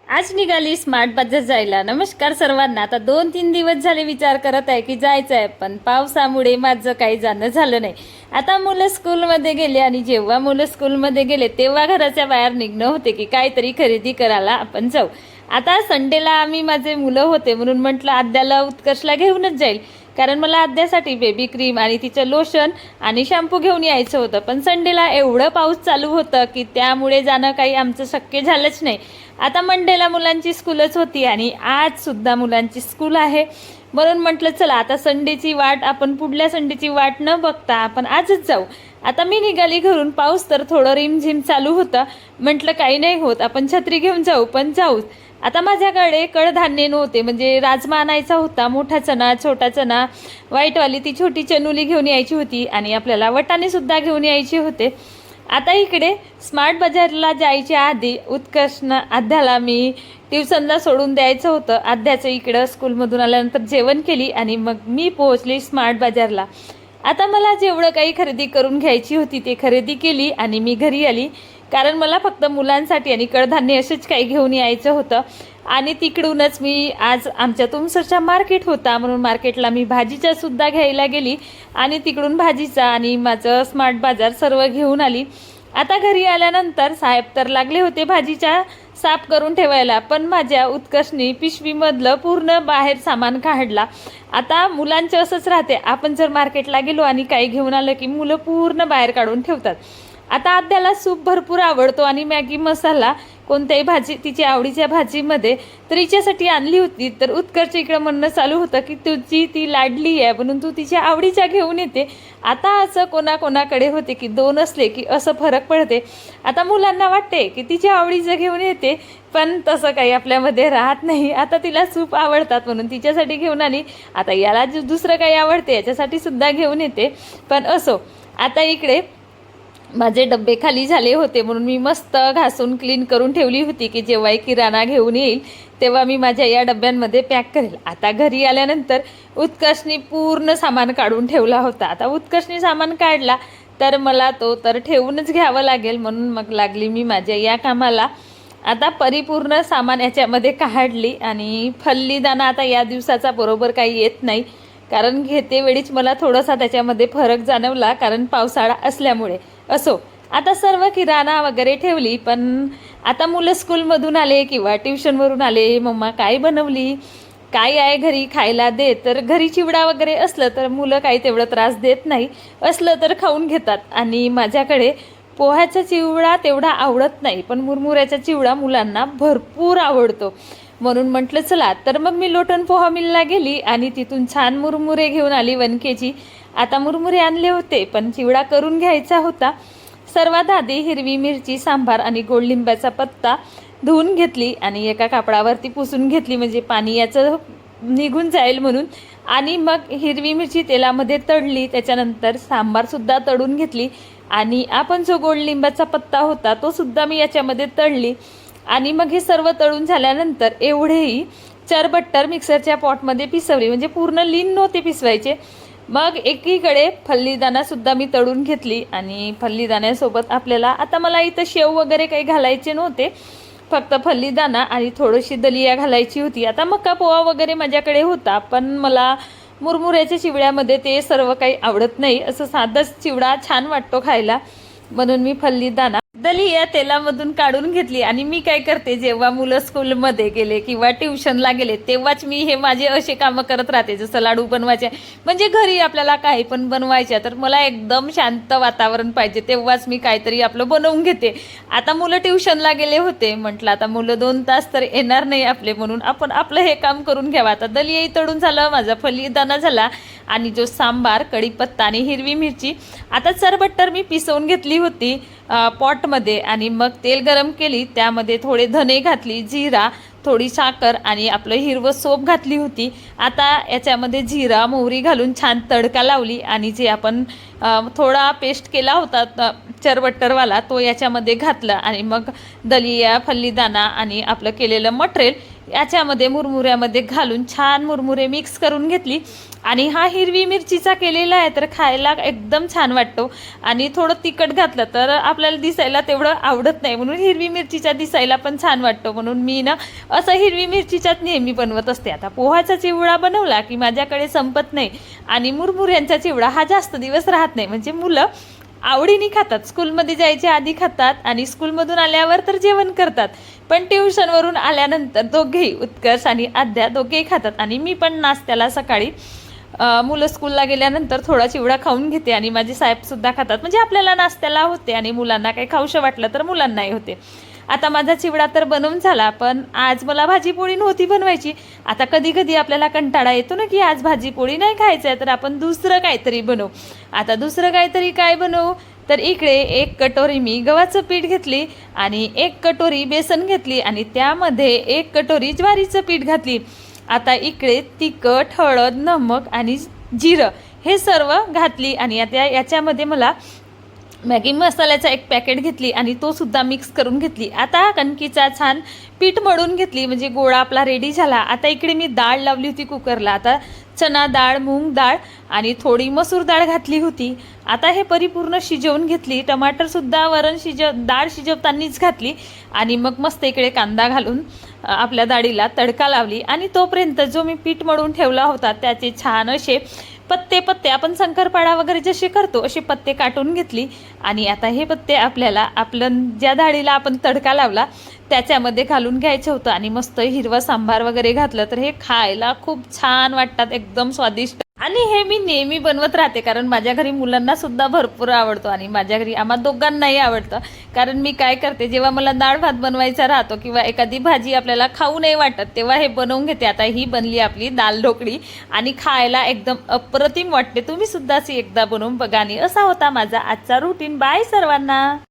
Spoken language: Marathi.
आज निघाली स्मार्ट बाजार जायला। नमस्कार सर्वांना। आता 2-3 दिवस झाले विचार करत आहे की जायचं आहे, पण पावसामुळे माझं काही जाणं झालं नाही। आता मुलं स्कूलमध्ये गेले आणि जेव्हा मुलं स्कूलमध्ये गेले तेव्हा घराच्या बाहेर निघणं होते की काहीतरी खरेदी करायला आपण जाऊ। आता संडेला आम्ही माझे मुलं होते म्हणून म्हटलं आद्याला उत्कर्षला घेऊनच जाईल, कारण मला आद्यासाठी बेबी क्रीम आणि तिचं लोशन आणि शॅम्पू घेऊन यायचं होतं। पण संडेला एवढं पाऊस चालू होतं की त्यामुळे जाणं काही आमचं शक्य झालंच नाही। आता मंडेला मुलांची स्कूलच होती आणि आज सुद्धा मुलांची स्कूल आहे, म्हणून म्हटलं चला आता संडेची वाट आपण पुढल्या संडेची वाट न बघता आपण आजच जाऊ। आता मी निघाली घरून, पाऊस तर थोडं रिमझिम चालू होतं। म्हटलं काही नाही होत, आपण छत्री घेऊन जाऊ, पण जाऊच। आता माझ्याकडे कडधान्य नव्हते, म्हणजे राजमा आणायचा होता, मोठा चणा, छोटा चणा, व्हाईटवाली ती छोटी चनुली घेऊन यायची होती आणि आपल्याला वटाणे सुद्धा घेऊन यायचे होते। आता इकडे स्मार्ट बाजारला जायच्या आधी उत्कर्षनं आद्याला मी ट्युशनला सोडून द्यायचं होतं। आद्याचं इकडं स्कूलमधून आल्यानंतर जेवण केली आणि मग मी पोहोचली स्मार्ट बाजारला। आता मला जेवढं काही खरेदी करून घ्यायची होती ते खरेदी केली आणि मी घरी आली, कारण मला फक्त मुलांसाठी आणि कडधान्य असेच काही घेऊन यायचं होतं। आणि तिकडूनच मी आज आमच्या तुमसरचा मार्केट होता म्हणून मार्केटला मी भाजीचा सुद्धा घ्यायला गेली आणि तिकडून भाजीचा आणि माझं स्मार्ट बाजार सर्व घेऊन आली। आता घरी आल्यानंतर साहेब तर लागले होते भाजीचा साफ करून ठेवायला, पण माझ्या उत्कर्षनी पिशवीमधलं पूर्ण बाहेर सामान काढला। आता मुलांचं असंच राहते, आपण जर मार्केटला गेलो आणि काही घेऊन आलं की मुलं पूर्ण बाहेर काढून ठेवतात। आता आद्याला सूप भरपूर आवडतो आणि मॅगी मसाला कोणत्याही भाजी तिच्या आवडीच्या भाजीमध्ये तर हिच्यासाठी आणली होती। तर उत्कर्ष इकडं म्हणणं चालू होतं की तुझी ती लाडली आहे म्हणून तू तिच्या आवडीच्या घेऊन येते। आता असं कोणाकोणाकडे होते की दोन असले की असं फरक पडते। आता मुलांना वाटते की तिच्या आवडीचं घेऊन येते, पण तसं काही आपल्यामध्ये राहत नाही। आता तिला सूप आवडतात म्हणून तिच्यासाठी घेऊन आली, आता याला दुसरं काही आवडते याच्यासाठी सुद्धा घेऊन येते। पण असो, आता इकडे माझे डब्बे खाली झाले होते म्हणून मी मस्त घासून क्लीन करून ठेवली होती की जेव्हाही किराणा घेऊन येईल तेव्हा मी माझ्या या डब्यांमध्ये पॅक करेल। आता घरी आल्यानंतर उत्कर्षनी पूर्ण सामान काढून ठेवला होता। आता उत्कर्षनी सामान काढला तर मला तो तर ठेवूनच घ्यावं लागेल, म्हणून मग लागली मी माझ्या या कामाला। आता परिपूर्ण सामान याच्यामध्ये काढली आणि फल्लीदाणा आता या दिवसाचा बरोबर काही येत नाही, कारण घेते वेळीच मला थोडासा त्याच्यामध्ये फरक जाणवला, कारण पावसाळा असल्यामुळे। असो, आता सर्व किराणा वगैरे ठेवली, पण आता मुलं स्कूलमधून आले किंवा ट्युशनवरून आले, मम्मा काय बनवली, काय आहे घरी खायला दे। तर घरी चिवडा वगैरे असलं तर मुलं काही तेवढं त्रास देत नाही, असलं तर खाऊन घेतात। आणि माझ्याकडे पोह्याचा चिवडा तेवढा आवडत नाही, पण मुरमुऱ्याचा चिवडा मुलांना भरपूर आवडतो, म्हणून म्हटलं चला। तर मग मी लोटन पोहा मिलला गेली आणि तिथून छान मुरमुरे घेऊन आली 1 kg। आता मुरमुरे आणले होते पण चिवडा करून घ्यायचा होता। सर्वात आधी हिरवी मिरची, सांबार आणि गोड लिंबाचा पत्ता धुवून घेतली आणि एका कापडावरती पुसून घेतली, म्हणजे पाणी याचं निघून जाईल म्हणून। आणि मग हिरवी मिरची तेलामध्ये तळली, त्याच्यानंतर सांबारसुद्धा तळून घेतली आणि आपण जो गोड लिंबाचा पत्ता होता तो सुद्धा मी याच्यामध्ये तळली। आणि मग हे सर्व तळून झाल्यानंतर एवढेही चरबट्टर मिक्सरच्या पॉटमध्ये पिसवली, म्हणजे पूर्ण लीन नव्हते पिसवायचे। मग एकीकडे फल्लीदाणा सुद्धा मी तळून घेतली आणि फल्लीदाण्यासोबत आपल्याला, आता मला इथं शेव वगैरे काही घालायचे नव्हते, फक्त फल्लीदाणा आणि थोडीशी दलिया घालायची होती। आता मका पोहा वगैरे माझ्याकडे होता, पण मला मुरमुऱ्याच्या चिवड्यामध्ये ते सर्व काही आवडत नाही, असं साधाच चिवडा छान वाटतो खायला, म्हणून मी फल्लीदाणा दलिया तेलामधून काढून घेतली। आणि मी काय करते, जेव्हा मुलं स्कूलमध्ये गेले किंवा ट्युशनला गेले तेव्हाच मी हे माझे असे कामं करत राहते, जसं लाडू बनवायचे, म्हणजे घरी आपल्याला काही पण बनवायच्या तर मला एकदम शांत वातावरण पाहिजे, तेव्हाच मी काहीतरी आपलं बनवून घेते। आता मुलं ट्युशनला गेले होते, म्हटलं आता मुलं 2 तास तर येणार नाही आपले, म्हणून आपण आपलं हे काम करून घ्यावं। आता दलियाही तळून झालं, माझा फल्लीदाणा झाला आणि जो सांबार, कढीपत्ता आणि हिरवी मिरची, आता चरबट्टर मी पिसवून घेतली होती पॉटमध्ये आणि मग तेल गरम केली, त्यामध्ये थोडे धने घातली, जिरा, थोडी साखर आणि आपलं हिरवं सोप घातली होती। आता याच्यामध्ये जिरा मोहरी घालून छान तडका लावली आणि जे आपण थोडा पेस्ट केला होता चरबट्टरवाला तो याच्यामध्ये घातला आणि मग दलिया, फल्लीदाणा आणि आपलं केलेलं मटेरियल याच्यामध्ये मुरमुऱ्यामध्ये घालून छान मुरमुरे मिक्स करून घेतली आणि हा हिरवी मिरचीचा केलेला आहे तर खायला एकदम छान वाटतो आणि थोडं तिखट घातलं तर आपल्याला दिसायला तेवढं आवडत नाही, म्हणून हिरवी मिरचीचा दिसायला पण छान वाटतो, म्हणून मी ना असं हिरवी मिरचीचाच नेहमी बनवत असते. आता पोहाचा चिवडा बनवला की माझ्याकडे संपत नाही आणि मुरमुऱ्यांचा चिवडा हा जास्त दिवस राहत नाही, म्हणजे मुलं आवडीने खातात. स्कूलमध्ये जायच्या आधी खातात आणि स्कूलमधून आल्यावर तर जेवण करतात, पण ट्युशनवरून आल्यानंतर दोघेही, उत्कर्ष आणि आद्या दोघेही खातात. आणि मी पण नाश्त्याला सकाळी मुलं स्कूलला गेल्यानंतर थोडा चिवडा खाऊन घेते आणि माझे साहेबसुद्धा खातात, म्हणजे आपल्याला नाश्त्याला होते आणि मुलांना काही खाऊशं वाटलं तर मुलांनाही होते. आता माझा चिवडा तर बनवून झाला, पण आज मला भाजीपोळी नव्हती बनवायची. आता कधी कधी आपल्याला कंटाळा येतो ना की आज भाजीपोळी नाही खायचं आहे, तर आपण दुसरं काहीतरी बनवू. आता दुसरं काहीतरी काय बनवू, तर इकडे 1 कटोरी मी गव्हाचं पीठ घेतली आणि 1 कटोरी बेसन घेतली आणि त्यामध्ये 1 कटोरी ज्वारीचं पीठ घातली. आता इकडे तिखट, हळद, नमक आणि जिरं हे सर्व घातली आणि आता याच्यामध्ये मला मॅगी मसाल्याचा 1 पॅकेट घेतली आणि तो सुद्धा मिक्स करून घेतली. आता कणकीचा छान पीठ मळून घेतली, म्हणजे गोळा आपला रेडी झाला. आता इकडे मी डाळ लावली होती कुकरला. आता चना डाळ, मूग डाळ आणि थोडी मसूर डाळ घातली होती. आता हे परिपूर्ण शिजवून घेतली. टमाटरसुद्धा डाळ शिजवतानाच घातली आणि मग मस्त इकडे कांदा घालून आपल्या डाळीला तडका लावली आणि तोपर्यंत जो मी पीठ मळून ठेवला होता त्याचे छान असे पत्ते आपण शंकरपाळा वगैरे जसे करतो असे पत्ते काटून घेतली आणि आता हे पत्ते आपल्याला ज्या डाळीला आपण तडका लावला त्याच्यामध्ये घालून घ्यायचं होतं आणि मस्त हिरवा सांबार वगैरे घातलं तर हे खायला खूप छान वाटतात, एकदम स्वादिष्ट. आणि हे मी नेहमी बनवत राहते कारण माझ्या घरी मुलांना सुद्धा भरपूर आवडतो आणि माझ्या घरी आम्हा दोघांनाही आवडतं. कारण मी काय करते, जेव्हा मला डाळ भात बनवायचा राहतो किंवा एखादी भाजी आपल्याला खाऊ नाही वाटत तेव्हा हे बनवून घेते. आता ही बनली आपली दाल ढोकळी आणि खायला एकदम अप्रतिम वाटते. तुम्ही सुद्धा अशी एकदा बनवून बघा. आणि असा होता माझा आजचा रुटीन. बाय सर्वांना.